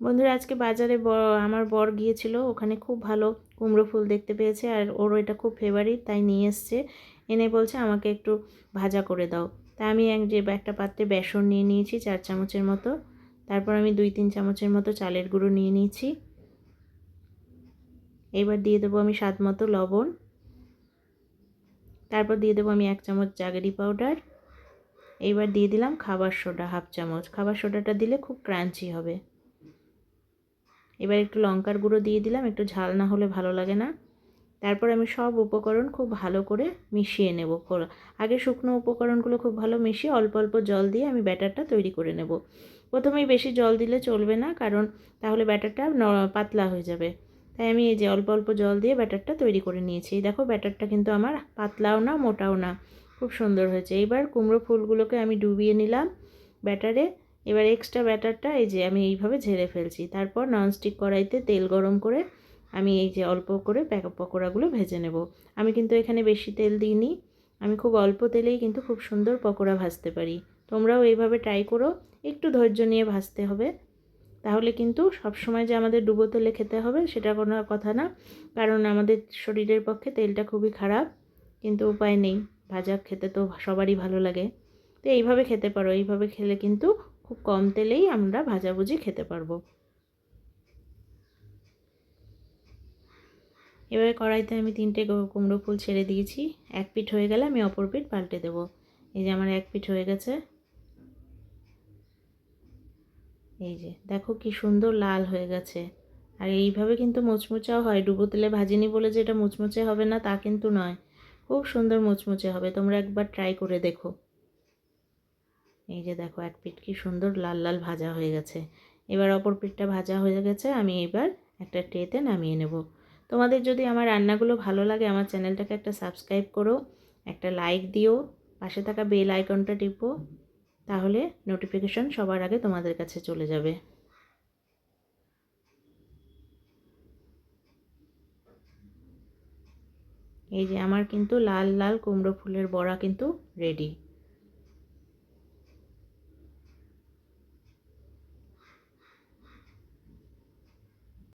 বন্ধুরা আজকে বাজারে আমার বর গিয়েছিল, ওখানে খুব ভালো কুমড়ো ফুল দেখতে পেয়েছে আর ওর এটা খুব ফেভারিট, তাই নিয়ে এসছে। এনে বলছে আমাকে একটু ভাজা করে দাও। তা আমি একটা পাত্রে বেসন নিয়ে নিয়েছি 4 চামচের মতো। তারপর আমি 2-3 চামচের মতো চালের গুঁড়ো নিয়ে নিয়েছি। এবার দিয়ে দেবো আমি স্বাদ মতো লবণ। তারপর দিয়ে দেবো আমি 1 চামচ জাগেরি পাউডার। এইবার দিয়ে দিলাম খাবার সোডা 1/2 চামচ। খাবার সোডাটা দিলে খুব ক্রাঞ্চি হবে। এবার একটু লঙ্কার গুঁড়ো দিয়ে দিলাম, একটু ঝাল না হলে ভালো লাগে না। তারপর আমি সব উপকরণ খুব ভালো করে মিশিয়ে নেব। আগে শুকনো উপকরণগুলো খুব ভালো মিশিয়ে অল্প অল্প জল দিয়ে আমি ব্যাটারটা তৈরি করে নেব। প্রথমেই বেশি জল দিলে চলবে না, কারণ তাহলে ব্যাটারটা পাতলা হয়ে যাবে। তাই আমি এই যে অল্প অল্প জল দিয়ে ব্যাটারটা তৈরি করে নিয়েছি। দেখো ব্যাটারটা কিন্তু আমার পাতলাও না মোটাও না, খুব সুন্দর হয়েছে। এবার কুমড়ো ফুলগুলোকে আমি ডুবিয়ে নিলাম ব্যাটারে। এবার এক্সট্রা ব্যাটারটা এই যে আমি এইভাবে ঝেড়ে ফেলছি। তারপর ননস্টিক কড়াইতে তেল গরম করে আমি এই যে অল্প করে পকোড়াগুলো ভেজে নেব। আমি কিন্তু এখানে বেশি তেল দিইনি, আমি খুব অল্প তেলেই কিন্তু খুব সুন্দর পকোড়া ভাজতে পারি। তোমরাও এইভাবে ট্রাই করো, একটু ধৈর্য নিয়ে ভাজতে হবে। তাহলে কিন্তু সবসময় যে আমাদের ডুবো তেলে খেতে হবে সেটা কোনো কথা না, কারণ আমাদের শরীরের পক্ষে তেলটা খুবই খারাপ। কিন্তু উপায় নেই, ভাজা খেতে তো সবারই ভালো লাগে। তো এইভাবে খেতে পারো, এইভাবে খেলে কিন্তু খুব কম তেলেই আমরা ভাজাভুজি খেতে পারবো। এবারে কড়াইতে আমি 3টে কুমড়ো ফুল ছেড়ে দিয়েছি। এক পিঠ হয়ে গেলে আমি অপর পিঠ পাল্টে দেবো। এই যে আমার এক পিঠ হয়ে গেছে। এই যে দেখো কি সুন্দর লাল হয়ে গেছে। আর এইভাবে কিন্তু মুচমুচাও হয়, ডুবো তেলে ভাজিনি বলে যে এটা মুচমুচে হবে না তা কিন্তু নয়, খুব সুন্দর মুচমুচে হবে। তোমরা একবার ট্রাই করে দেখো। এই যে দেখো এক পিঠ কি সুন্দর লাল লাল ভাজা হয়ে গেছে। এবার অপর পিঠটা ভাজা হয়ে গেছে, আমি এবার একটা ট্রেতে নামিয়ে নেব। তোমাদের যদি আমার রান্নাগুলো ভালো লাগে আমার চ্যানেলটাকে একটা সাবস্ক্রাইব করো, একটা লাইক দিও, পাশে থাকা বেল আইকনটা টিপো, তাহলে নোটিফিকেশন সবার আগে তোমাদের কাছে চলে যাবে। এই যে আমার কিন্তু লাল লাল কুমড়ো ফুলের বড়া কিন্তু রেডি।